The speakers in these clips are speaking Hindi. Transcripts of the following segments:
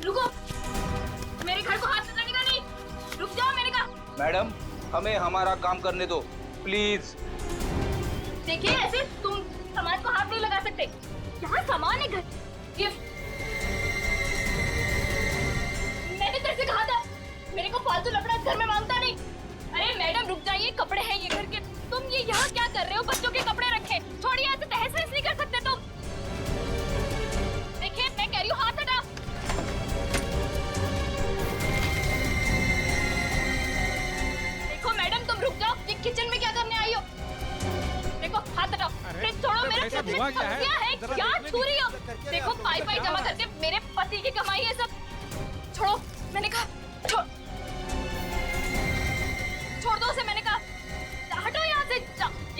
रुको, मेरे घर को हाथ लगाने का नहीं। रुक जाओ, मैंने कहा। मैडम, हमें हमारा काम करने दो प्लीज। देखिए, ऐसे तुम सामान को हाथ नहीं लगा सकते। यहाँ सामान है, घर गिफ्ट। मैंने तेरे से कहा था मेरे को फालतू लफड़ा घर में मांगता नहीं। अरे मैडम रुक जाइए, कपड़े हैं ये घर के। तुम ये यहाँ क्या कर रहे हो? बच्चों के कपड़े रखे, छोड़िए, ऐसे तहस नहस नहीं कर सकते तुम। देखिए मैं कह रही हूँ, हाथ हटा। देखो मैडम, तुम रुक जाओ। ये किचन में क्या करने आई हो? देखो हाथ हटाओ। फ्रिज छोड़ो, मेरे फ्रिज में सब्जियां हैं, क्या छू रही हो? देखो पाई पाई जमा करके मेरे पति की कमाई है सब। छोड़ो, मैंने कहा छोड़ दो उसे, मैंने कहा हटो यहाँ से।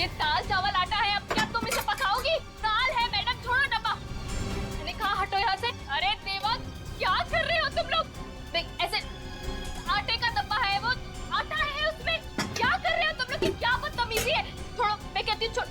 ये दाल चावल आटा है, अब क्या तुम इसे पकाओगी? दाल है मैडम, छोड़ो डब्बा। मैंने कहा हटो यहाँ से। अरे देवा, क्या कर रहे हो तुम लोग? देख ऐसे आटे का डब्बा है, वो आटा है उसमें, क्या कर रहे हो तुम लोग? ये क्या बदतमीजी है? छोड़ो, मैं कहती हूँ छोड़।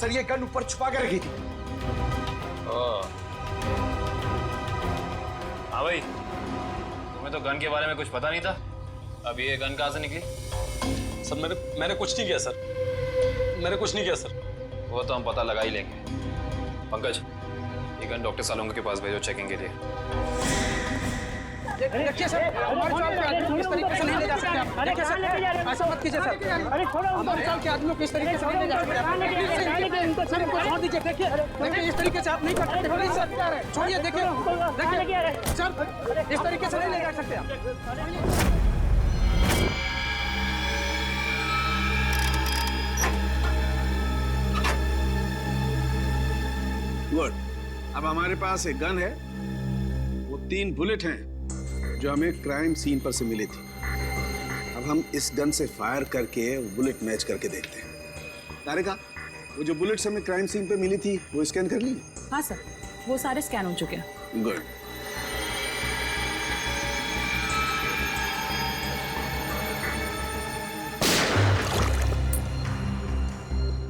सर, ये गन ऊपर छुपा के रखी थी। हाँ भाई, तुम्हें तो गन के बारे में कुछ पता नहीं था। अब ये गन कहाँ से निकली? सर मैंने कुछ नहीं किया सर, मैंने कुछ नहीं किया सर। वो तो हम पता लगा ही लेंगे। पंकज, ये गन डॉक्टर सालोंगा के पास भेजो चेकिंग के लिए। देखिए सर, हमारे साल के आदमी किस तरीके से नहीं ले जा सकते आप। देखिए सर, ऐसा मत कीजिए सर। अरे छोड़ो, हमारे साल के आदमियों को इस तरीके से नहीं ले जा सकते आप। सर इनको छोड़ दीजिए। देखिए देखिए, इस तरीके से आप नहीं कर सकते। प्लीज सर, छोड़िए। देखिए देखिए सर, इस तरीके से नहीं ले जा सकते आप। गुड। अब हमारे पास एक गन है, वो 3 बुलेट हैं जो हमें क्राइम सीन पर से मिली थी। अब हम इस गन से फायर करके बुलेट मैच करके देखते हैं। तारिका, वो जो बुलेट्स हमें क्राइम सीन पे मिली थी वो स्कैन कर ली? हाँ सर, वो सारे स्कैन हो चुके हैं। गुड।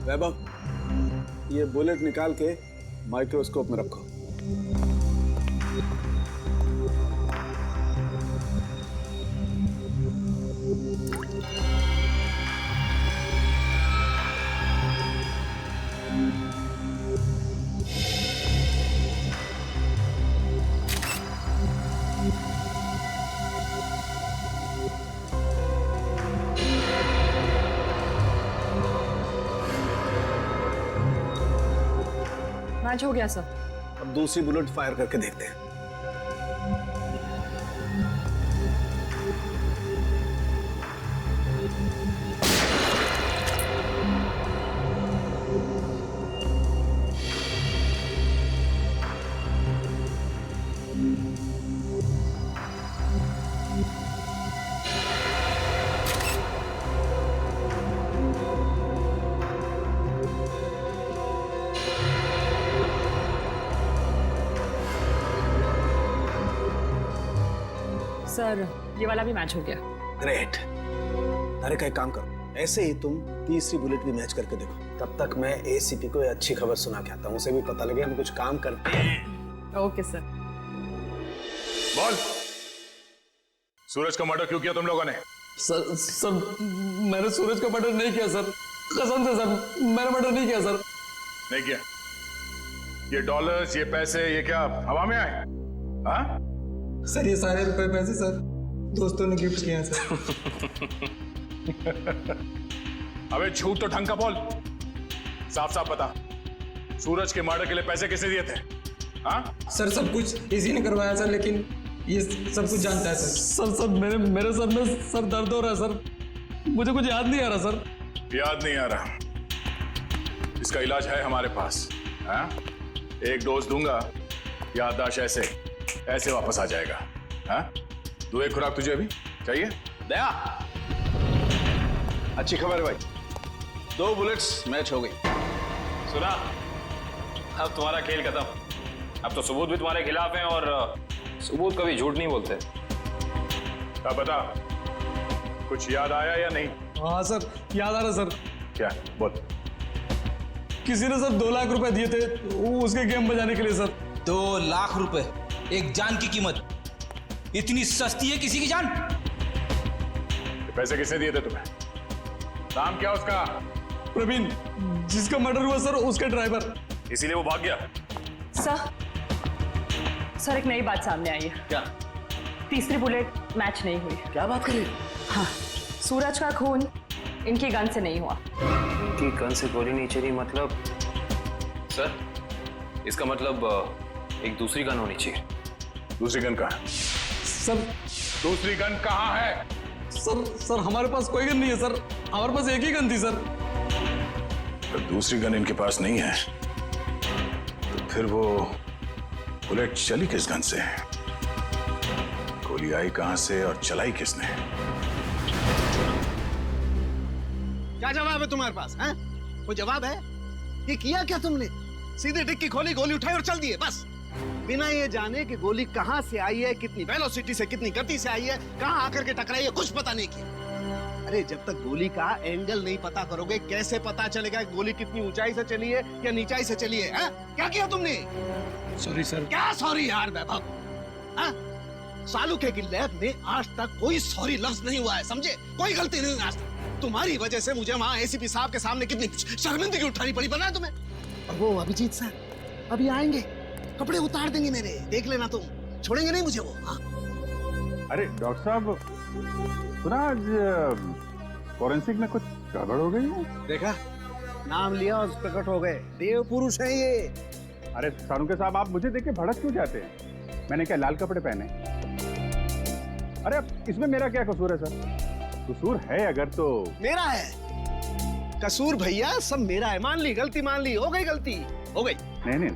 वैभव, ये बुलेट निकाल के माइक्रोस्कोप में रखो। मैच हो गया सर। अब दूसरी बुलेट फायर करके देखते हैं। सर ये वाला भी मैच हो गया। ग्रेट। अरे का एक काम करो, ऐसे ही तुम तीसरी बुलेट भी मैच करके देखो। तब तक मैं एसीपी को अच्छी खबर सुना के आता हूँ, उसे भी पता लगे हम कुछ काम करते हैं। Okay sir. बोल, सूरज का मर्डर क्यों किया तुम लोगों ने? सर मैंने सूरज का मर्डर नहीं किया सर, कसम से सर, मैंने मर्डर नहीं किया सर। नहीं किया? ये डॉलर्स, ये पैसे, ये क्या हवा में आए? हाँ सर, ये सारे रुपए पैसे सर दोस्तों ने गिफ्ट किए हैं सर। अबे झूठ तो ढंग का बोल, साफ साफ बता सूरज के मर्डर के लिए पैसे किसने दिए थे? हाँ? सर सब कुछ इसी ने करवाया सर, लेकिन ये सब कुछ जानता है सर। सर मेरे सर में सर दर्द हो रहा है सर, मुझे कुछ याद नहीं आ रहा सर। याद नहीं आ रहा? इसका इलाज है हमारे पास। हाँ? एक डोज दूंगा, याददाश्त ऐसे वापस आ जाएगा। हाँ? दो एक खुराक तुझे अभी चाहिए? दया, अच्छी खबर है भाई, 2 बुलेट्स मैच हो गई। सुना, अब तुम्हारा खेल खत्म। अब तो सबूत भी तुम्हारे खिलाफ हैं और सबूत कभी झूठ नहीं बोलते। अब बता, कुछ याद आया या नहीं? हाँ सर, याद आ रहा सर। क्या? बोल। किसी ने सर 2 लाख रुपए दिए थे उसके गेम बजाने के लिए सर। 2 लाख रुपए, एक जान की कीमत। इतनी सस्ती है किसी की जान? पैसे किसने दिए थे तुम्हें? नाम क्या उसका? प्रवीण, जिसका मर्डर हुआ सर, उसका ड्राइवर। इसीलिए वो भाग गया? सर एक नई बात सामने आई है। क्या? तीसरी बुलेट मैच नहीं हुई। क्या बात कर रही हो? हाँ, सूरज का खून इनकी गन से नहीं हुआ। इनकी गन से गोली नहीं चली मतलब? सर, इसका मतलब एक दूसरी गन होनी चाहिए। दूसरी गन कहाँ है? सर दूसरी गन कहाँ है? सर हमारे पास कोई गन नहीं है सर, हमारे पास एक ही गन थी सर। तो दूसरी गन इनके पास नहीं है तो फिर वो बुलेट चली किस गन से? गोली आई कहां से और चलाई किसने? क्या जवाब है तुम्हारे पास? हैं? वो जवाब है? ये किया क्या तुमने? सीधे डिक्की खोली, गोली उठाई और चल दिए बस, बिना ये जाने कि गोली कहां से आई है, कितनी वेलोसिटी से, कितनी गति से आई है, कहां आकर के टकराई है, कुछ पता नहीं किया। अरे जब तक गोली का एंगल नहीं पता करोगे कैसे पता चलेगा कि गोली कितनी ऊंचाई से चली है या नीचाई से चली है? क्या किया तुमने? Sorry sir. क्या सॉरी यार वैभव? सालुके की लैब में आज तक कोई सॉरी लफ्ज नहीं हुआ है, समझे? कोई गलती नहीं हुई आज तक। तुम्हारी वजह से मुझे वहां एसीपी साहब के सामने कितनी शर्मिंदगी उठानी पड़ी, पता है तुम्हें? और वो अभिजीत सर अभी आएंगे, कपड़े उतार देंगे मेरे, देख लेना तुम, छोड़ेंगे नहीं मुझे वो। अरे डॉक्टर साहब, सुना आज फॉरेंसिक में कुछ गड़बड़ हो गई है? देखा, नाम लिया और प्रकट हो गए, देव पुरुष है ये। अरे सारुके साहब, आप मुझे देख के भड़क क्यों जाते हैं? मैंने क्या लाल कपड़े पहने? अरे अब इसमें मेरा क्या कसूर है सर? कसूर है अगर तो मेरा है कसूर भैया, सब मेरा है। मान ली गलती, मान ली, हो गई गलती, हो गई। नहीं,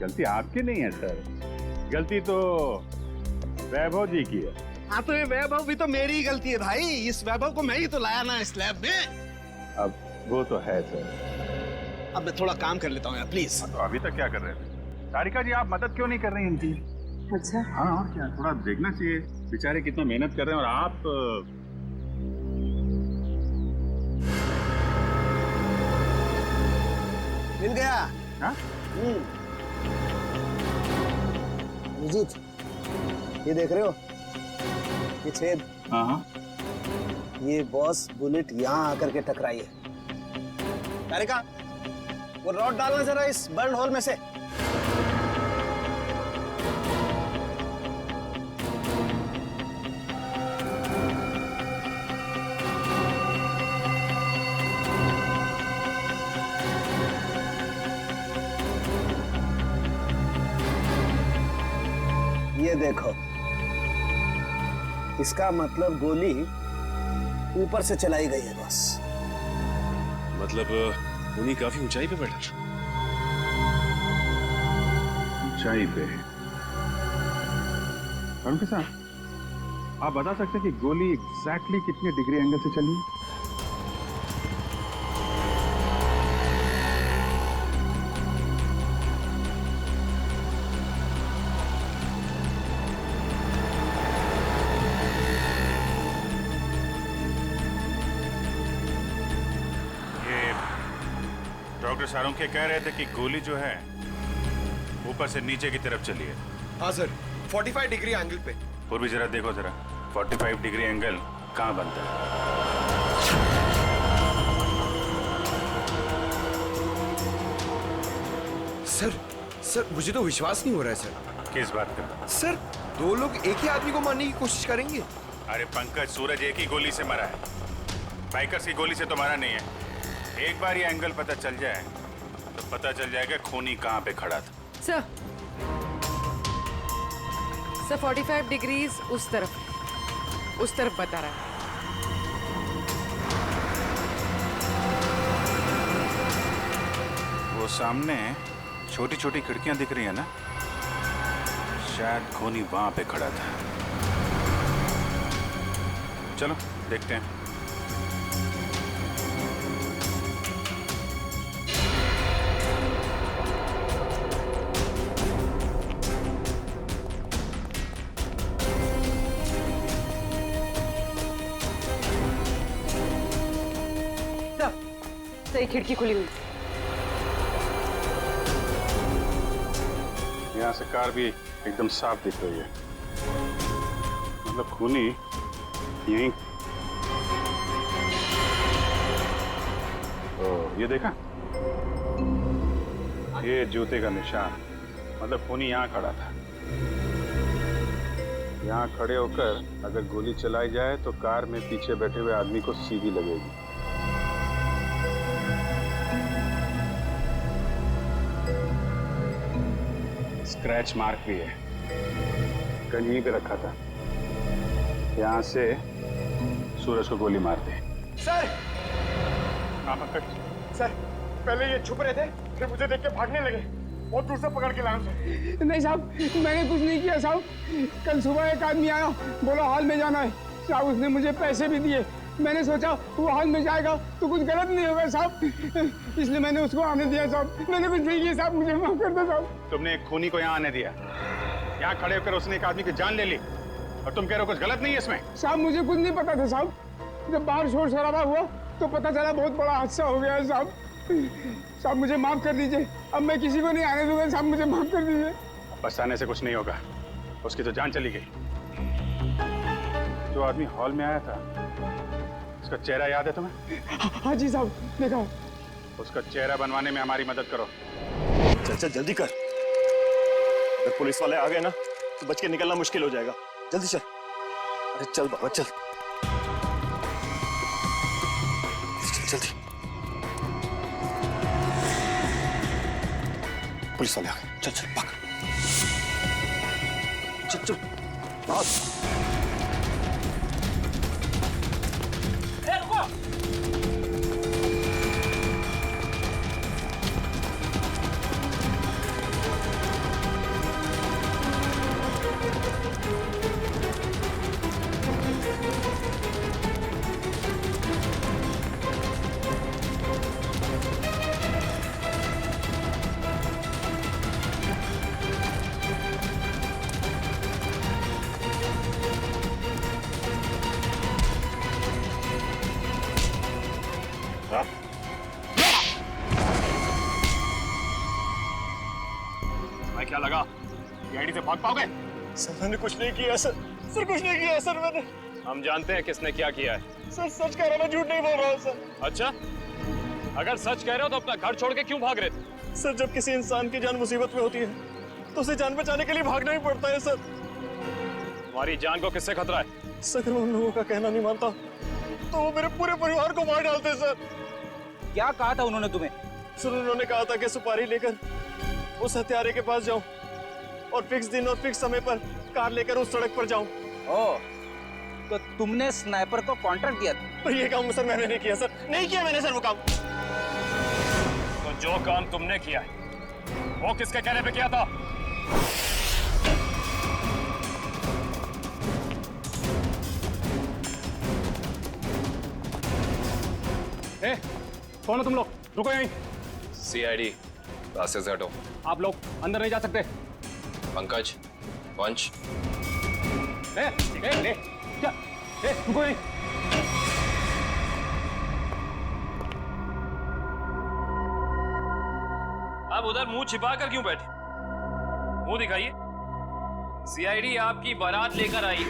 गलती आपकी नहीं है सर, गलती तो वैभव जी की है। हाँ तो ये वैभव भी तो मेरी ही गलती है भाई, इस वैभव को मैं ही तो लाया ना इस लैब में। अब वो तो है सर। अब मैं थोड़ा काम कर लेता हूँ यार, प्लीज। तो अभी तक क्या कर रहे थे? सारिका जी, आप मदद क्यों नहीं कर रही इनकी? अच्छा, हाँ और क्या, थोड़ा देखना चाहिए, बेचारे कितना मेहनत कर रहे हैं और आप मिल गया। हाँ? अभिजीत, ये देख रहे हो ये छेद? हाँ, ये बॉस बुलेट यहाँ आकर के टकराई है। तारिका, वो रॉड डालना जरा इस बर्न होल में से। ये देखो, इसका मतलब गोली ऊपर से चलाई गई है बस। मतलब गोली काफी ऊंचाई पे बैठा। ऊंचाई पे? उनके साथ आप बता सकते हैं कि गोली एग्जैक्टली कितने डिग्री एंगल से चली? डॉक्टर सारुके कह रहे थे कि गोली जो है ऊपर से नीचे की तरफ चली है। हाँ सर, 45 डिग्री एंगल पे। और भी जरा देखो जरा, 45 डिग्री एंगल कहाँ बनता है? सर मुझे तो विश्वास नहीं हो रहा है सर। किस बात का? सर 2 लोग एक ही आदमी को मारने की कोशिश करेंगे। अरे पंकज, सूरज एक ही गोली से मरा है, बाइकर्स की गोली से तो मरा नहीं है। एक बार ये एंगल पता चल जाए तो पता चल जाएगा खूनी कहाँ पे खड़ा था। सर 45 डिग्रीज उस तरफ बता रहा है। वो सामने छोटी छोटी खिड़कियां दिख रही है ना, शायद खूनी वहां पे खड़ा था। चलो देखते हैं। सही खिड़की खुली हुई। यहाँ से कार भी एकदम साफ दिख रही है, मतलब खूनी यहीं। तो ये देखा, ये जूते का निशान, मतलब खूनी यहाँ खड़ा था। यहाँ खड़े होकर अगर गोली चलाई जाए तो कार में पीछे बैठे हुए आदमी को सीधी लगेगी। स्क्रैच मार्क भी है, गन यहीं पे रखा था। यहाँ से सूरज को गोली मार दी। सर हाँ पंकज, सर पहले ये छुप रहे थे, फिर मुझे देख के भागने लगे। बहुत दूर से पकड़ के लाया सर। नहीं साहब, मैंने कुछ नहीं किया साहब। कल सुबह एक आदमी आया, बोला हॉल में जाना है साहब। उसने मुझे पैसे भी दिए। मैंने सोचा वो हॉल में जाएगा तो कुछ गलत नहीं होगा साहब, इसलिए मैंने उसको आने दिया साहब। मैंने कुछ नहीं किया साहब, मुझे माफ कर दो साहब। तुमने एक खूनी को यहाँ आने दिया, यहाँ खड़े होकर उसने एक आदमी की जान ले ली, और तुम कह रहे हो कुछ गलत नहीं है इसमें? साहब मुझे कुछ नहीं पता था साहब। जब बाहर शोर शराबा हुआ तो पता चला बहुत बड़ा हादसा हो गया है साहब। साहब मुझे माफ कर दीजिए, अब मैं किसी को नहीं आने दूंगा साहब, मुझे माफ कर दीजिए। पछताने से कुछ नहीं होगा, उसकी तो जान चली गई। जो आदमी हॉल में आया था, उसका चेहरा याद है तुम्हें? हाँ जी साहब, देखा। उसका चेहरा बनवाने में हमारी मदद करो। चल चल जल्दी कर, अगर पुलिस वाले आ गए ना तो बच के निकलना मुश्किल हो जाएगा। जल्दी चल। अरे चल बाबा चल, चल जल्दी। पुलिस वाले आ गए, चल चल भाग। चल चल भाग। मैं क्या लगा गाड़ी से भाग पाओगे? सर मैंने कुछ नहीं किया सर, सर कुछ नहीं किया सर मैंने। हम जानते हैं किसने क्या किया है। सर सच कह रहा हूं, मैं झूठ नहीं बोल रहा हूँ सर। अच्छा, अगर सच कह रहे हो तो अपना घर छोड़ के क्यों भाग रहे थे? सर जब किसी इंसान की जान मुसीबत में होती है तो उसे जान बचाने के लिए भागना ही पड़ता है सर। तुम्हारी जान को किससे खतरा है? सर अगर मैं उन लोगों का कहना नहीं मानता तो वो मेरे पूरे परिवार को मार डालते सर। क्या कहा था उन्होंने तुम्हें? सर उन्होंने कहा था कि सुपारी लेकर उस हत्यारे के पास जाऊं और फिक्स दिन और फिक्स समय पर कार लेकर उस सड़क पर जाऊं। ओह, तो तुमने स्नाइपर को कॉन्ट्रैक्ट दिया था? पर ये काम सर मैंने नहीं किया सर, नहीं किया मैंने सर वो काम। तो जो काम तुमने किया है वो किसके कहने पे किया था? ए, कौन हो तुम लोग? रुको यहीं। सीआईडी, रास्ते से हटो। आप लोग अंदर नहीं जा सकते। पंकज, पंच। क्या? रुको यहीं। आप उधर मुंह छिपा कर क्यों बैठे? मुंह दिखाइए। सीआईडी आपकी बारात लेकर आई।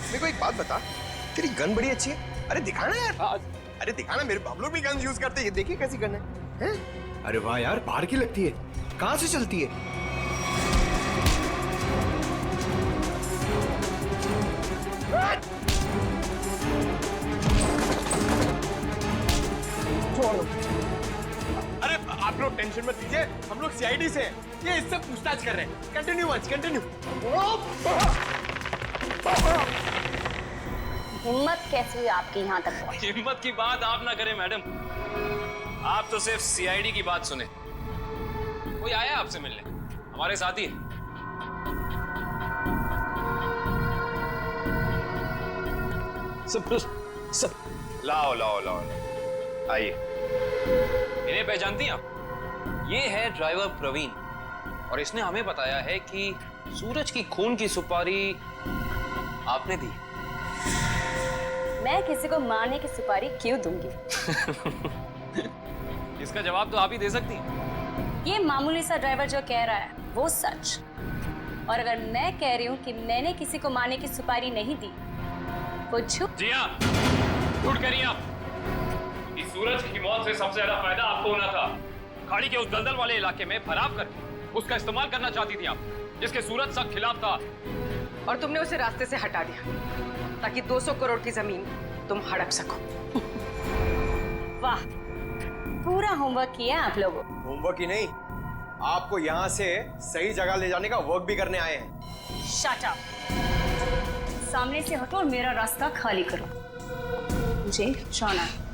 मेरे को एक बात बता, तेरी गन बड़ी अच्छी है। अरे दिखाना यार, अरे दिखाना। मेरे बाप लोग भी गन यूज करते हैं, देखिए कैसी गन है, हैं? अरे वाह यार, बाहर की लगती है, कहाँ से चलती है? छोड़ दो। अरे आप लोग टेंशन मत लीजिए, हम लोग सीआईडी से हैं। ये इससे पूछताछ कर रहे हैं। Continue once, continue. हिम्मत कैसे हुई आपकी यहाँ तक पहुंची? हिम्मत की बात आप ना करें मैडम, आप तो सिर्फ सीआईडी की बात सुने। कोई आया आपसे मिलने, हमारे साथी है। सब लाओ लाओ लाओ, आइए। इन्हें पहचानती हैं आप? ये है ड्राइवर प्रवीण, और इसने हमें बताया है कि सूरज की खून की सुपारी आपने दी। मैं किसी को मारने की सुपारी क्यों दूंगी? इसका जवाब तो आप ही दे सकती हैं। ये मामूली सा ड्राइवर जो कह रहा है वो सच, और अगर मैं कह रही हूँ कि मैंने किसी को मारने की सुपारी नहीं दी वो झूठ। जी हाँ, झूठ कह रही हैं आप। इस सूरज की मौत से सबसे ज्यादा फायदा आपको होना था। खाड़ी के उस दलदल वाले इलाके में फराव करके उसका इस्तेमाल करना चाहती थी आप, जिसके सूरज सख्त खिलाफ था। और तुमने उसे रास्ते से हटा दिया ताकि 200 करोड़ की जमीन तुम हड़प सको। वाह, पूरा होमवर्क किया आप लोगों। होमवर्क ही नहीं, आपको यहाँ से सही जगह ले जाने का वर्क भी करने आए हैं। शट अप, सामने से हटो और मेरा रास्ता खाली करो, मुझे जाना है।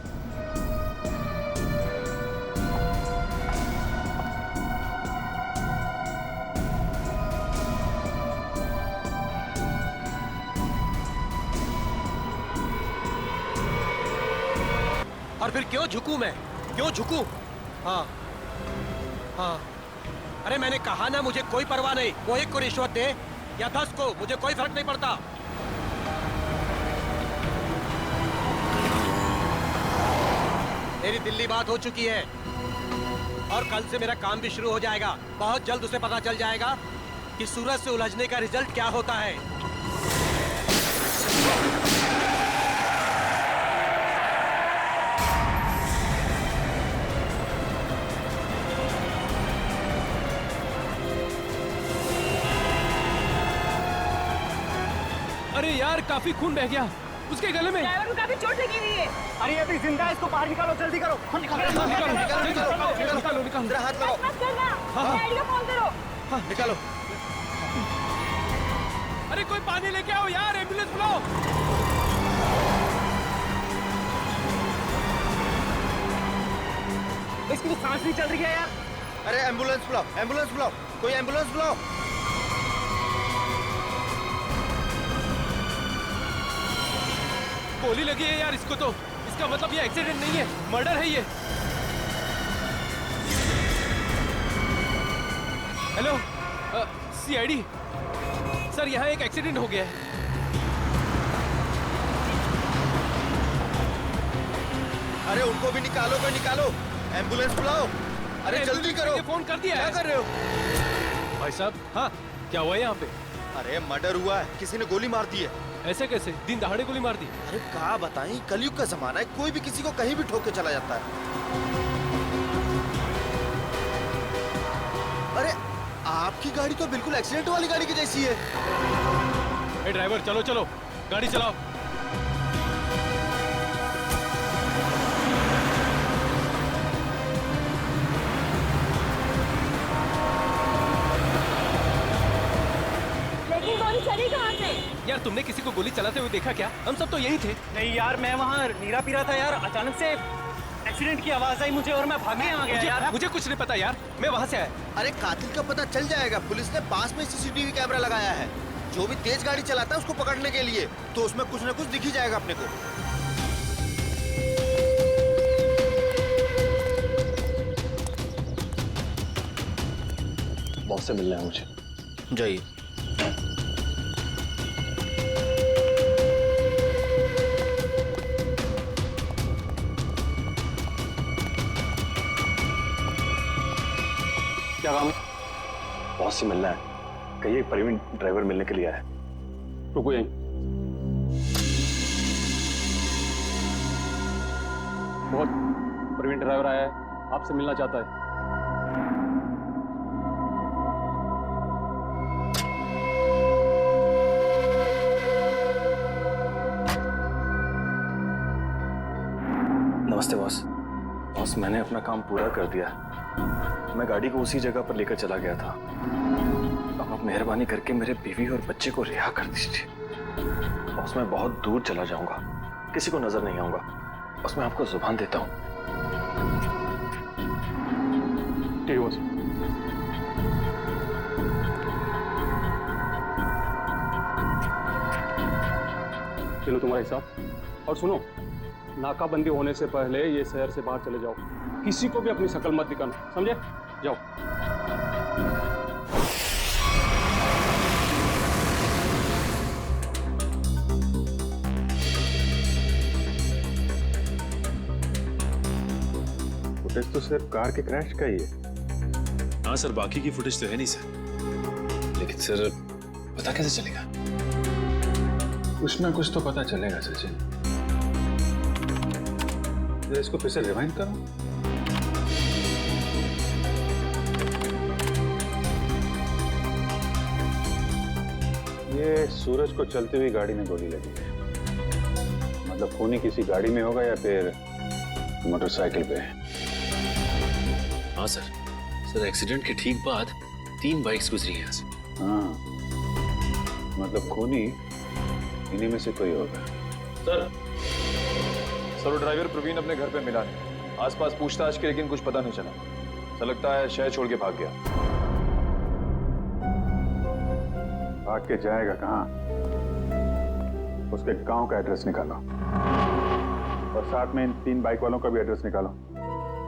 और फिर क्यों झुकूं मैं? क्यों झुकूं? हाँ हाँ, अरे मैंने कहा ना, मुझे कोई परवाह नहीं। वो 1 को रिश्वत दे या 10 को, मुझे कोई फर्क नहीं पड़ता। मेरी दिल्ली बात हो चुकी है और कल से मेरा काम भी शुरू हो जाएगा। बहुत जल्द उसे पता चल जाएगा कि सूरज से उलझने का रिजल्ट क्या होता है। अरे यार, काफी खून बह गया उसके गले में। ड्राइवर को काफी चोट लगी हुई है। अरे अभी जिंदा है, इसको बाहर निकालो, जल्दी करो। निकालो। जरा हाथ लगाओ। मत करना, सीआईडी को फोन करो। हाँ, निकालो। अरे कोई पानी लेके आओ यार, एम्बुलेंस बुलाओ। इसकी तो सांस नहीं चल रही है यार। अरे एम्बुलेंस बुलाओ, एम्बुलेंस बुलाओ, कोई एम्बुलेंस बुलाओ। गोली लगी है यार इसको तो। इसका मतलब ये एक्सीडेंट नहीं है, मर्डर है ये। हेलो, सीआईडी सर, यहाँ एक एक्सीडेंट हो गया है। अरे उनको भी निकालो, कोई निकालो, एम्बुलेंस बुलाओ। अरे जल्दी करो। फोन कर दिया। क्या कर रहे हो भाई साहब? हाँ, क्या हुआ यहाँ पे? अरे मर्डर हुआ है, किसी ने गोली मार दी है। ऐसे कैसे? दिन दहाड़े गोली मार दी? अरे क्या बताएं, कलयुग का जमाना है, कोई भी किसी को कहीं भी ठोक के चला जाता है। अरे आपकी गाड़ी तो बिल्कुल एक्सीडेंट वाली गाड़ी की जैसी है। ए ड्राइवर, चलो चलो, गाड़ी चलाओ। लेकिन गोली चली कहाँ से? यार, तुमने किसी को गोली चलाते हुए देखा क्या? हम सब तो यही थे। नहीं यार, मैं वहाँ नीरा पी रहा था यार, अचानक से एक्सीडेंट की आवाज आई मुझे और मैं भागे आ गया यार। मुझे कुछ नहीं पता यार, मैं वहाँ से आया। अरे कातिल का पता चल जाएगा, पुलिस ने पास में सीसीटीवी कैमरा लगाया है। जो भी तेज गाड़ी चलाता है उसको पकड़ने के लिए, तो उसमें कुछ न कुछ दिख ही जाएगा अपने को। बॉस से मिलना है मुझे। जाइए। क्या काम है? बॉस से मिलना है। कहिए प्रवीण ड्राइवर मिलने के लिए आया है। रुको यहीं। बहुत प्रवीण ड्राइवर आया है, आपसे मिलना चाहता है। नमस्ते बॉस। बॉस, मैंने अपना काम पूरा कर दिया। मैं गाड़ी को उसी जगह पर लेकर चला गया था। अब आप मेहरबानी करके मेरे बीवी और बच्चे को रिहा कर दीजिए। बॉस, मैं बहुत दूर चला जाऊंगा, किसी को नजर नहीं आऊंगा। बस मैं आपको जुबान देता हूं। ठीक है बॉस। चलो तुम्हारा हिसाब। और सुनो, नाकाबंदी होने से पहले ये शहर से बाहर चले जाओ। किसी को भी अपनी शक्ल मत दिखाना, समझे? जाओ। फुटेज तो सिर्फ कार के क्रैश का ही है। हाँ सर, बाकी की फुटेज तो है नहीं सर। लेकिन सर, पता कैसे चलेगा? कुछ ना कुछ तो पता चलेगा सचिन। इसको फिर से रिवाइंड करो। ये सूरज को चलती हुई गाड़ी में गोली लगी है। मतलब खूनी किसी गाड़ी में होगा या फिर मोटरसाइकिल पे। हाँ सर। सर, एक्सीडेंट के ठीक बाद 3 बाइक्स गुजरी हैं यहाँ से। हाँ, मतलब खूनी इन्हीं में से कोई होगा। सर, वो ड्राइवर प्रवीण अपने घर पे मिला नहीं। आसपास पूछताछ की, लेकिन कुछ पता नहीं चला। ऐसा लगता है शहर छोड़ के भाग गया। भाग के जाएगा कहाँ? उसके गांव का एड्रेस निकालो और साथ में इन 3 बाइक वालों का भी एड्रेस निकालो।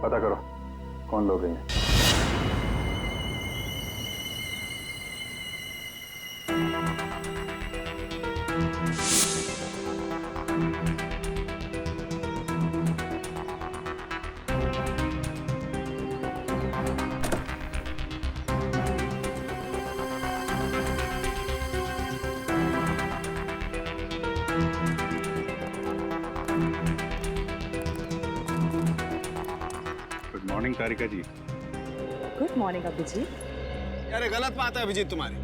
पता करो कौन लोग हैं। Good morning Tarika ji. Good morning Abhijeet. अरे गलत बात है अभिजीत तुम्हारी।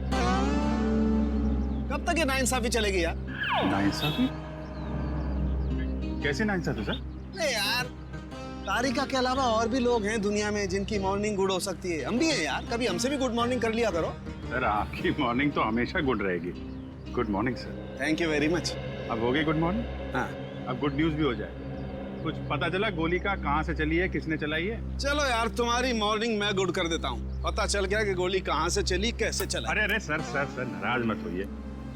कब तक ये नाइंसाफी चलेगी यार? नाइंसाफी? कैसे नाइंसाफी सर? नहीं यार, तारिका के अलावा और भी लोग हैं दुनिया में जिनकी मॉर्निंग गुड हो सकती है। हम भी हैं यार, कभी हमसे भी गुड मॉर्निंग कर लिया करो। सर, आपकी मॉर्निंग तो हमेशा गुड रहेगी। Good morning sir. Thank you very much. अब हो गई गुड मॉर्निंग? हाँ। अब गुड न्यूज भी हो जाए। कुछ पता चला गोली का कहाँ से चली है, किसने चलाई है? चलो यार, तुम्हारी मॉर्निंग मैं गुड कर देता हूँ। पता चल गया कि गोली कहाँ से चली, कैसे चला। अरे अरे सर सर सर, नाराज मत होइए।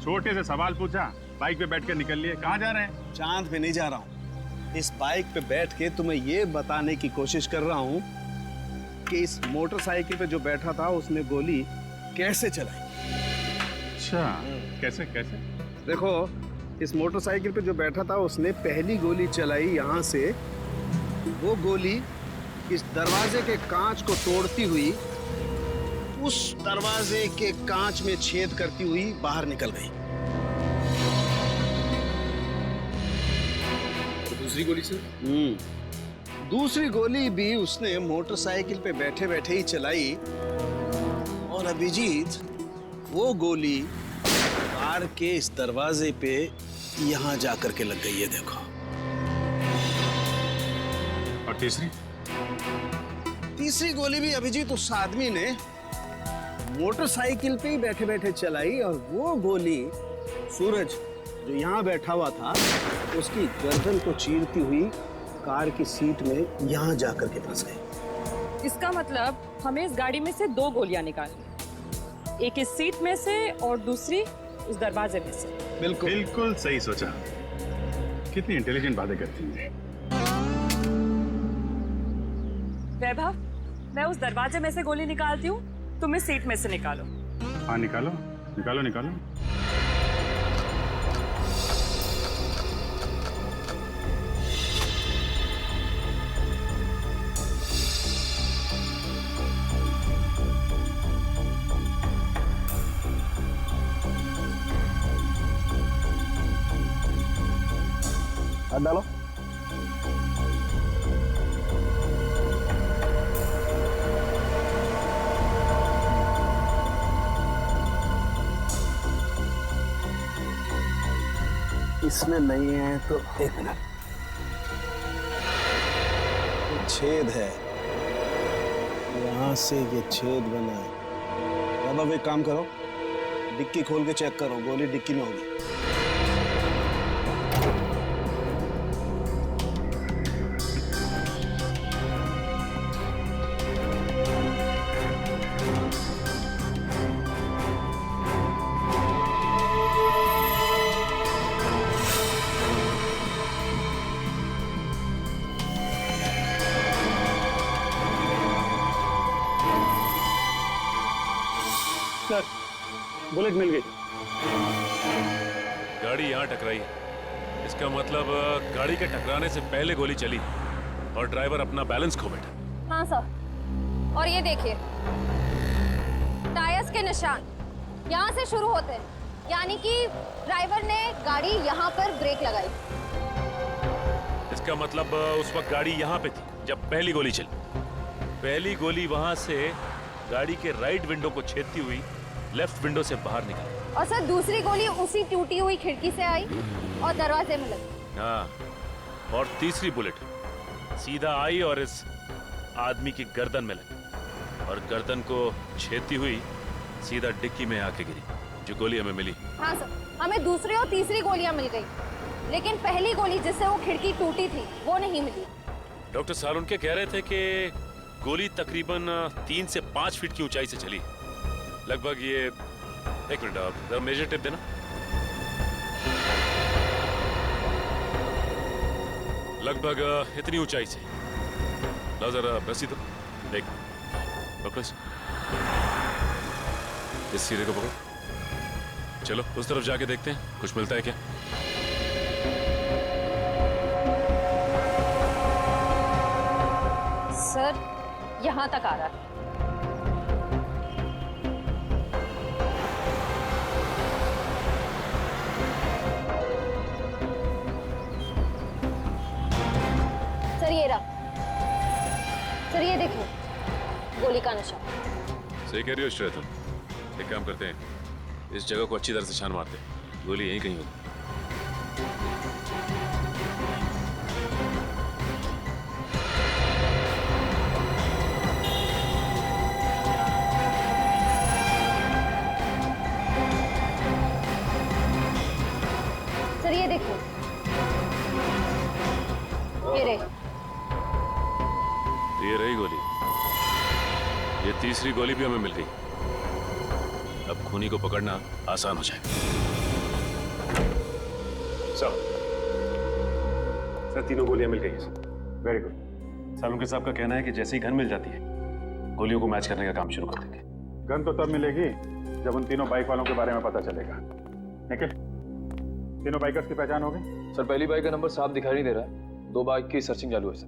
छोटे से सवाल पूछा, बाइक पे बैठ कर निकल लिए। कहाँ जा रहे हैं? चांद पे नहीं जा रहा हूँ। इस बाइक पे बैठ के तुम्हें ये बताने की कोशिश कर रहा हूँ कि इस मोटरसाइकिल पे जो बैठा था उसने गोली कैसे चलाई। अच्छा, कैसे कैसे? देखो, इस मोटरसाइकिल पे जो बैठा था उसने पहली गोली चलाई यहाँ से। वो गोली इस दरवाजे के कांच को तोड़ती हुई उस दरवाजे के कांच में छेद करती हुई बाहर निकल गई। तो दूसरी गोली सर? दूसरी गोली भी उसने मोटरसाइकिल पे बैठे बैठे ही चलाई। और अभिजीत, वो गोली कार के इस दरवाजे पे यहाँ जाकर के लग गई है, देखो। और तीसरी? तीसरी गोली भी अभिजीत उस आदमी ने मोटरसाइकिल पे ही बैठे बैठे चलाई। और वो गोली सूरज जो यहाँ बैठा हुआ था उसकी गर्दन को चीरती हुई कार की सीट में यहाँ जाकर के फंस गई। इसका मतलब हमें इस गाड़ी में से 2 गोलियां निकालनी, एक इस सीट में से और दूसरी उस दरवाजे में से। बिल्कुल बिल्कुल सही सोचा। कितनी इंटेलिजेंट बातें करती हैं। वैभव, मैं उस दरवाजे में से गोली निकालती हूँ, तुम इस सीट में से निकालो। हाँ, निकालो निकालो निकालो। हाथ डालो। इसमें नहीं है तो एक मिनट। कुछ छेद है, यहाँ से ये छेद बना है। अब एक काम करो, डिक्की खोल के चेक करो, गोली डिक्की में होगी। सर, बुलेट मिल गई। गाड़ी यहाँ टकराई, इसका मतलब गाड़ी के टकराने से पहले गोली चली और ड्राइवर अपना बैलेंस खो बैठा। हाँ सर, और ये देखिए टायर्स के निशान यहाँ से शुरू होते हैं, यानी कि ड्राइवर ने गाड़ी यहाँ पर ब्रेक लगाई। इसका मतलब उस वक्त गाड़ी यहाँ पे थी जब पहली गोली चली। पहली गोली वहां से गाड़ी के राइट विंडो को छेदती हुई लेफ्ट विंडो से बाहर निकली। और सर दूसरी गोली उसी टूटी हुई खिड़की से आई और दरवाजे में लगी। हाँ, और तीसरी बुलेट सीधा आई और इस आदमी की गर्दन में लगी और गर्दन को छेदती हुई सीधा डिक्की में आके गिरी, जो गोली हमें मिली। हाँ सर, हमें दूसरी और तीसरी गोलियां मिल गई, लेकिन पहली गोली जिससे वो खिड़की टूटी थी वो नहीं मिली। डॉक्टर सालुनके कह रहे थे कि गोली तकरीबन 3 से 5 फीट की ऊंचाई से चली, लगभग ये 1 मिनट आप जरा मेजर टेप देना। लगभग इतनी ऊंचाई से। ला जरा रस्सी दो, देख पकड़ो इस सिरे को पकड़ो। चलो उस तरफ जाके देखते हैं कुछ मिलता है क्या। सर यहाँ तक आ रहा है। सर ये रहा, सर ये देखो गोली का निशान। सही कह रही हो श्रेया तुम। एक काम करते हैं, इस जगह को अच्छी तरह से छान मारते हैं, गोली यहीं कहीं होगी। सर ये देखो, ये रही गोली। ये तीसरी गोली भी हमें मिल गई। अब खूनी को पकड़ना आसान हो जाएगा। सर तीनों गोलियां मिल गई हैं सर। Very good. सालुनके साहब का कहना है कि जैसे ही गन मिल जाती है गोलियों को मैच करने का काम शुरू कर देंगे। गन तो तब मिलेगी जब उन तीनों बाइक वालों के बारे में पता चलेगा। निखिल, तीनों बाइकर्स की पहचान हो गई? सर पहली बाइक का नंबर साफ दिखाई नहीं दे रहा है, 2 बाइक की सर्चिंग चालू है सर।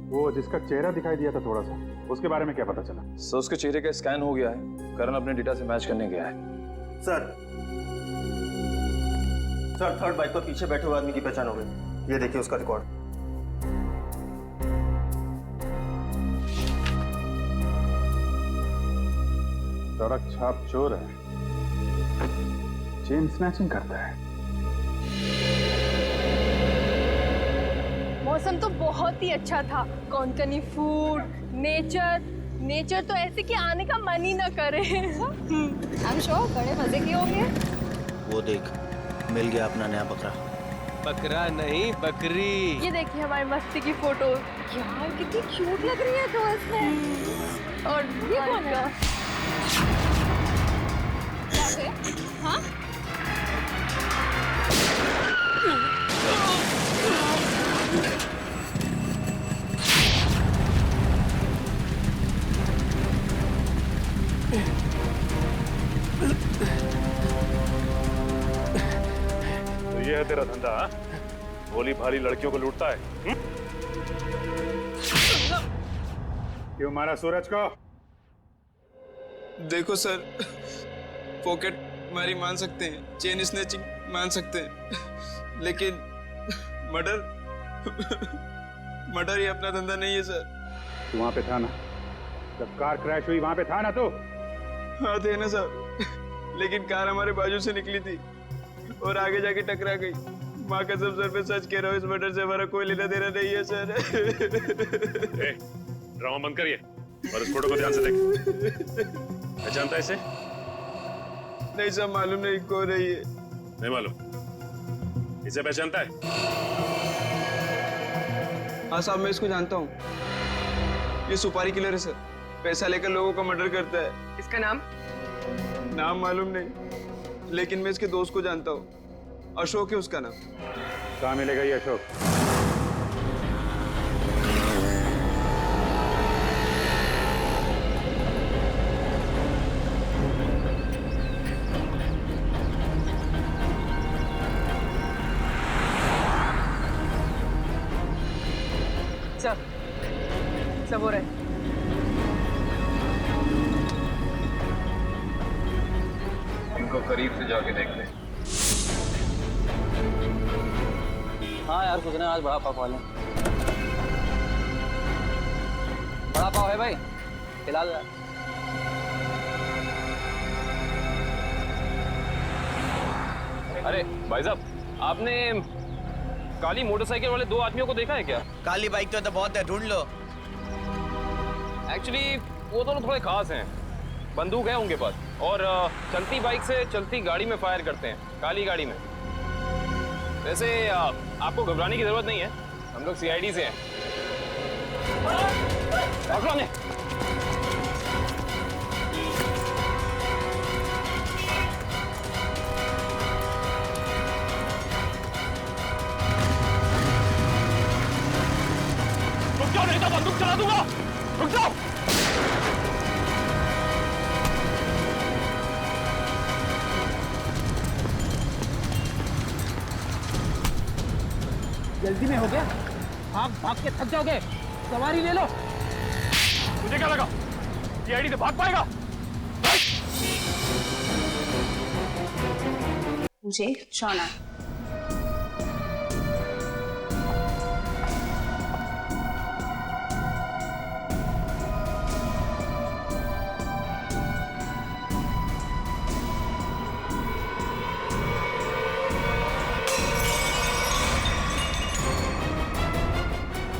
वो जिसका चेहरा दिखाई दिया था थोड़ा सा, उसके बारे में क्या पता चला? सर उसके चेहरे का स्कैन हो गया है, करण अपने डेटा से मैच करने गया है। सर थर्ड बाइक पर पीछे बैठे हुए आदमी की पहचान हो गई। ये देखिए उसका रिकॉर्ड। सड़क छाप चोर है, चेन स्नैचिंग करता है। मौसम तो बहुत ही अच्छा था, कोंकणी फूड, नेचर तो ऐसे कि आने का मन ही ना करे। I'm sure बड़े मजे के होंगे। वो देख, मिल गया अपना नया बकरा। बकरा नहीं बकरी। ये देखिए हमारी मस्ती की फोटो, यार कितनी क्यूट लग रही है तो इसमें। और ये कौन है? हाँ? तो ये है तेरा धंधा, हाँ? भोली भाली लड़कियों को लूटता है। क्यों मारा सूरज को? देखो सर, पॉकेट मारी मान सकते हैं, चेन स्नैचिंग मान सकते हैं, लेकिन मर्डर ये अपना धंधा नहीं है सर। तू वहां पे था ना जब कार क्रैश हुई? वहां पे था ना तू? हाँ थे ना सर, लेकिन कार हमारे बाजू से निकली थी और आगे जाके टकरा गई। माँ कसम सर, मैं सच कह रहा हूँ, इस मर्डर से हमारा कोई लेना देना नहीं है सर। ड्रामा बंद करिए और इस फोटो को ध्यान से देख। पहचानता है इसे? नहीं सर, मालूम नहीं कौन है ये। नहीं मालूम? इसे पहचानता है? हाँ साहब, मैं इसको जानता हूँ। ये सुपारी किलर है सर, पैसा लेकर लोगों का मर्डर करता है। इसका नाम? नाम मालूम नहीं, लेकिन मैं इसके दोस्त को जानता हूँ। अशोक है उसका नाम। कहाँ मिलेगा ये अशोक? सब हो रहा है। इनको करीब से जाके देख ले। हाँ यार, सोच रहे हैं आज बड़ा पाव खा लें। बड़ा पाव है भाई, खिला दो यार। अरे भाई साहब, आपने काली मोटरसाइकिल वाले दो आदमियों को देखा है क्या? काली बाइक तो बहुत है, ढूंढ लो। एक्चुअली वो दोनों थोड़े खास हैं। बंदूक है उनके पास और चलती बाइक से चलती गाड़ी में फायर करते हैं, काली गाड़ी में। वैसे आपको घबराने की जरूरत नहीं है, हम लोग सीआईडी से हैं। रुक जाओ नहीं तो बंदूक चला दूंगा। रुक जाओ। जल्दी में हो गया, भाग भाग के थक जाओगे, सवारी ले लो। मुझे क्या लगा सीआईडी से भाग पाएगा? मुझे शौना।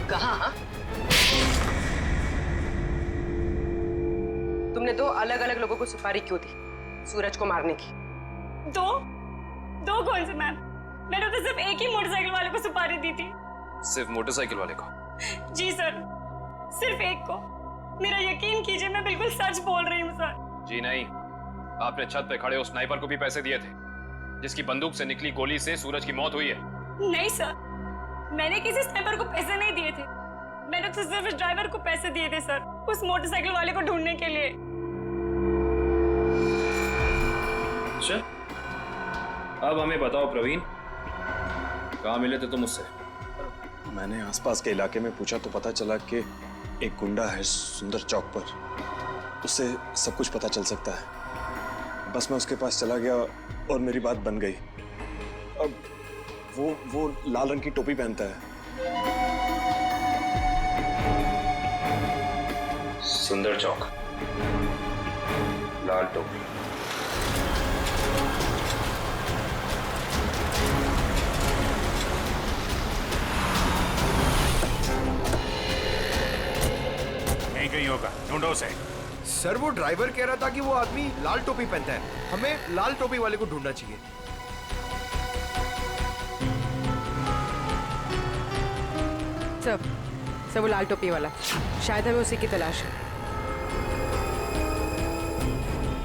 कहाँ? तुमने दो अलग अलग लोगों को सुपारी क्यों दी? सूरज को मारने की। दो कौन से मैम? मैंने तो सिर्फ एक ही मोटरसाइकिल वाले को सुपारी दी थी। सिर्फ मोटरसाइकिल वाले को? जी सर, सिर्फ एक को। मेरा यकीन कीजिए, मैं बिल्कुल सच बोल रही हूँ सर। जी नहीं, आपने छत पे खड़े उस स्नाइपर को भी पैसे दिए थे, जिसकी बंदूक से निकली गोली से सूरज की मौत हुई है। नहीं सर, मैंने किसी स्नाइपर को पैसे नहीं दिए थे। मैंने तो सिर्फ उस ड्राइवर को पैसे दिए थे सर, उस मोटरसाइकिल वाले को ढूंढने के लिए। अच्छा, अब हमें बताओ प्रवीण, कहाँ मिले थे तुम उससे? मैंने आसपास के इलाके में पूछा तो पता चला कि एक गुंडा है सुंदर चौक पर, उससे सब कुछ पता चल सकता है। बस मैं उसके पास चला गया और मेरी बात बन गई। अब वो लाल रंग की टोपी पहनता है। सुंदर चौक, लाल टोपी। कहीं होगा, ढूंढो उसे। सर वो ड्राइवर कह रहा था कि वो आदमी लाल टोपी पहनता है, हमें लाल टोपी वाले को ढूंढना चाहिए। सब वो लाल टोपी वाला, शायद हमें उसी की तलाश है।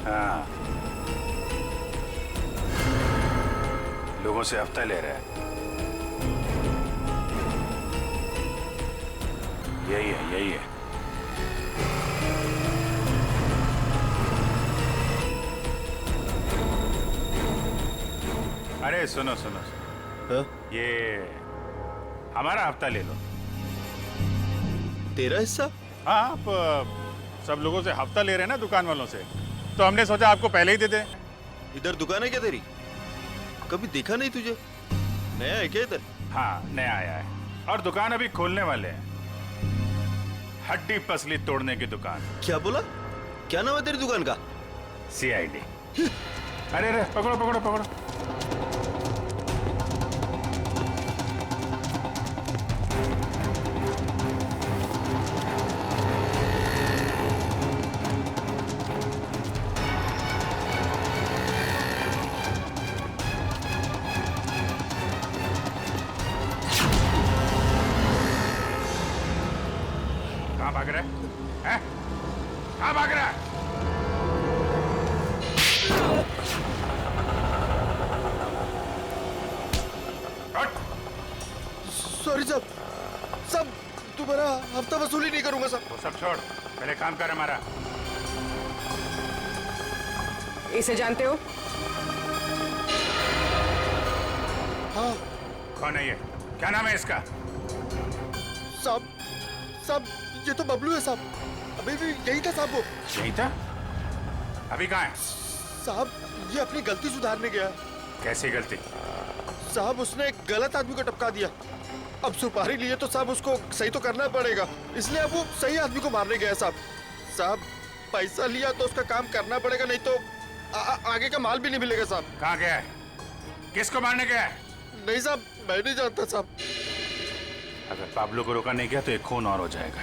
हाँ, लोगों से हफ्ता ले रहा है। यही है। अरे सुनो, ये हमारा हफ्ता ले लो। तेरा हिस्सा? हाँ, आप सब लोगों से हफ्ता ले रहे हैं ना, दुकान वालों से, तो हमने सोचा आपको पहले ही दे दें। इधर दुकान है क्या तेरी? कभी देखा नहीं तुझे? नया है क्या इधर? हाँ, नया आया है और दुकान अभी खोलने वाले हैं। हड्डी पसली तोड़ने की दुकान। क्या बोला? क्या नाम है तेरी दुकान का? सीआईडी। अरे पकड़ो। कहाँ भाग रहा है? कहाँ भाग रहा है? सॉरी साहब, साहब दोबारा हफ्ता वसूली नहीं करूंगा साहब। वो सब छोड़, पहले काम कर हमारा। इसे जानते हो? हाँ। कौन है ये? क्या नाम है इसका? साहब, साहब ये तो बबलू है साहब। अभी भी यही था साहब वो। यही था? अभी कहाँ है? साहब ये अपनी गलती सुधारने गया। कैसी गलती? साहब उसने एक गलत आदमी को टपका दिया। अब सुपारी लिए तो साहब उसको सही तो करना पड़ेगा, इसलिए अब वो सही आदमी को मारने गया साहब। साहब पैसा लिया तो उसका काम करना पड़ेगा, नहीं तो आगे का माल भी नहीं मिलेगा साहब। कहाँ गया है? किसको मारने गया है? नहीं साहब, मैं नहीं जानता साहब। अगर पाब्लो को रोका नहीं गया तो एक खून और हो जाएगा।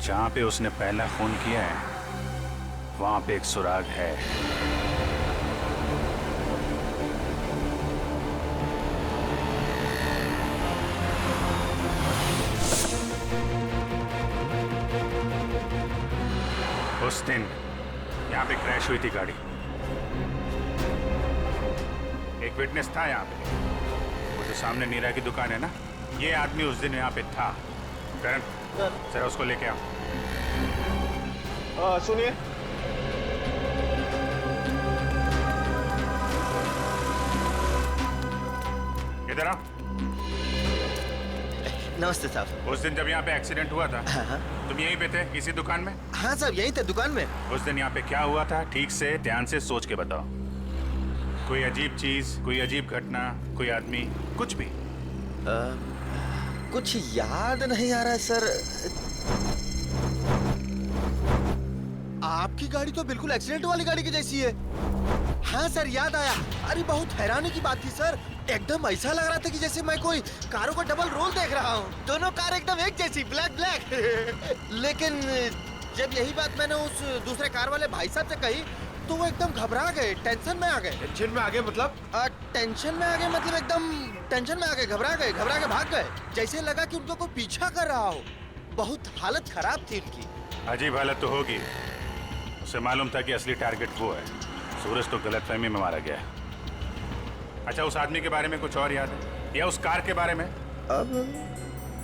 जहां पे उसने पहला खून किया है वहां पे एक सुराग है। उस दिन यहाँ पे क्रैश हुई थी गाड़ी। एक विटनेस था यहाँ पे, वो जो सामने नीरा की दुकान है ना, ये आदमी उस दिन यहाँ पे था। करण, जरा उसको लेके आओ। सुनिए, इधर आओ। नमस्ते साहब। उस दिन जब यहाँ पे एक्सीडेंट हुआ था, तुम यहीं पे थे इसी दुकान में? हाँ साहब यहीं थे दुकान में। उस दिन यहाँ पे क्या हुआ था ठीक से ध्यान से सोच के बताओ। कोई अजीब चीज, कोई अजीब घटना, कोई आदमी, कुछ भी? कुछ याद नहीं आ रहा है सर। आपकी गाड़ी तो बिल्कुल एक्सीडेंट वाली गाड़ी की जैसी है। हाँ सर याद आया। अरे बहुत हैरानी की बात थी सर, एकदम ऐसा लग रहा था कि जैसे मैं कोई कारों का डबल रोल देख रहा हूँ। दोनों कार एकदम एक जैसी, ब्लैक ब्लैक। लेकिन जब यही बात मैंने उस दूसरे कार वाले भाई साहब से कही तो वो एकदम घबरा गए, टेंशन में आ गए। टेंशन में आ गए मतलब? टेंशन में आ गए मतलब एकदम टेंशन में आ गए, घबरा के भाग गए। जैसे लगा कि उनको कोई पीछा कर रहा हो। बहुत हालत खराब थी उनकी। अजीब हालत तो होगी। उसे मालूम था कि असली टारगेट वो है। सूरज तो गलतफहमी में मारा गया है। अच्छा, उस आदमी के बारे में कुछ और याद है या उस कार के बारे में? अब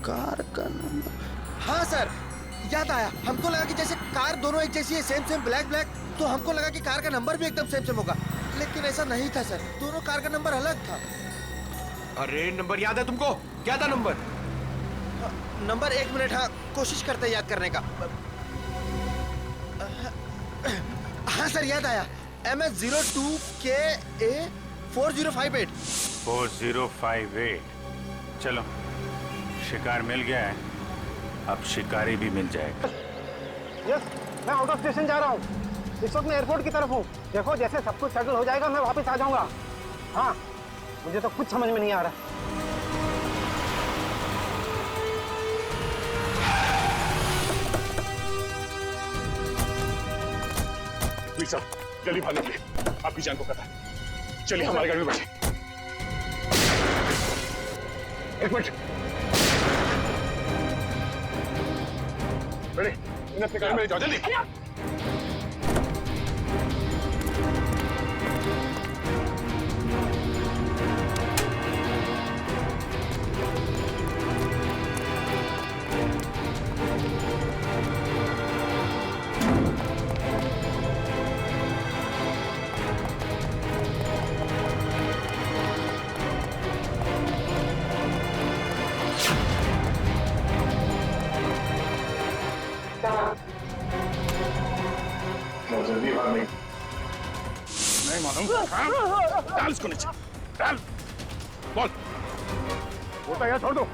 कार का नंबर, हाँ सर याद आया। हमको लगा कि जैसे कार दोनों एक जैसी है, सेम सेम ब्लैक ब्लैक, तो हमको लगा कि कार का नंबर भी एकदम सेम सेम होगा, लेकिन ऐसा नहीं था सर। दोनों कार का नंबर अलग था। अरे नंबर याद है तुमको? क्या था नंबर? नंबर 1 मिनट, हाँ कोशिश करते हैं याद करने का। हाँ सर याद आया, MS02KA 4058। 4058। चलो, शिकार मिल गया है, अब शिकारी भी मिल जाएगा। यस, मैं आउट ऑफ स्टेशन जा रहा हूँ। इस वक्त मैं एयरपोर्ट की तरफ हूँ। देखो जैसे सब कुछ सेटल हो जाएगा मैं वापस आ जाऊंगा। हाँ, मुझे तो कुछ समझ में नहीं आ रहा। साहब जल्दी भागेंगे, आपकी जान को खतरा। चलिए हमारी गाड़ी में बैठे। एक मिनट, बैठे, इन्हें अपनी गाड़ी में ले जाओ जल्दी। जल्दी भाग नहीं मालूम। डाल इसको नीचे, डाल। बोल, बोलता है छोड़ दो।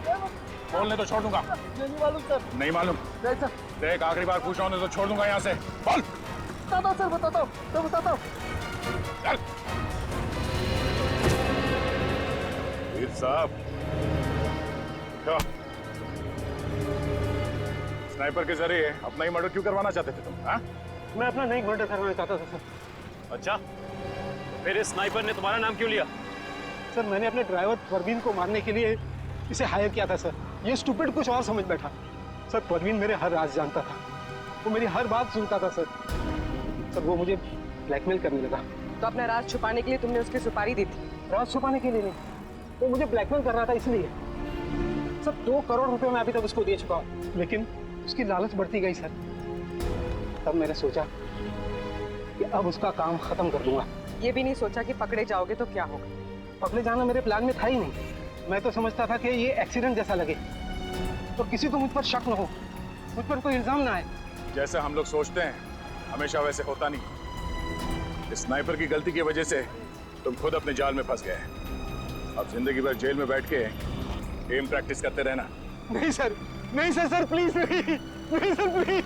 बोलने तो छोड़ दूंगा। नहीं मालूम सर। नहीं मालूम? देख आखिरी बार पूछ रहा हूँ तो छोड़ दूंगा यहाँ से। बोल। बताता हूँ सर, बताता हूँ, तो बताता हूँ। चल। वीर साहब, स्नाइपर के जरिए अपना ही मर्डर क्यों करवाना चाहते थे तुम? हाँ? मैं अपना नहीं मर्डर करवाना चाहता था सर। अच्छा, फिर इस स्नाइपर ने तुम्हारा नाम क्यों लिया? सर मैंने अपने ड्राइवर परवीन को मारने के लिए इसे हायर किया था सर। ये स्टूपिड कुछ और समझ बैठा। सर परवीन मेरे हर राज जानता था, वो मेरी हर बात सुनता था सर वो मुझे ब्लैकमेल करने लगा। तो अपना राज छुपाने के लिए तुमने उसकी सुपारी दी थी? राज छुपाने के लिए नहीं, वो मुझे ब्लैकमेल कर रहा था इसलिए। सर 2 करोड़ रुपए मैं अभी तक उसको दे चुका हूँ, लेकिन उसकी लालच बढ़ती गई सर। तब मैंने सोचा कि अब उसका काम खत्म कर दूंगा। ये भी नहीं सोचा कि पकड़े जाओगे तो क्या होगा? पकड़े जाना मेरे प्लान में था ही नहीं। मैं तो समझता था कि ये एक्सीडेंट जैसा लगे और किसी को मुझ पर शक न हो, मुझ पर कोई इल्जाम ना आए। जैसा हम लोग सोचते हैं हमेशा वैसे होता नहीं। इस स्नाइपर की गलती की वजह से तुम खुद अपने जाल में फंस गए। अब जिंदगी भर जेल में बैठ के एम प्रैक्टिस करते रहना। नहीं सर, नहीं सर, सर प्लीज नहीं, नहीं सर प्लीज।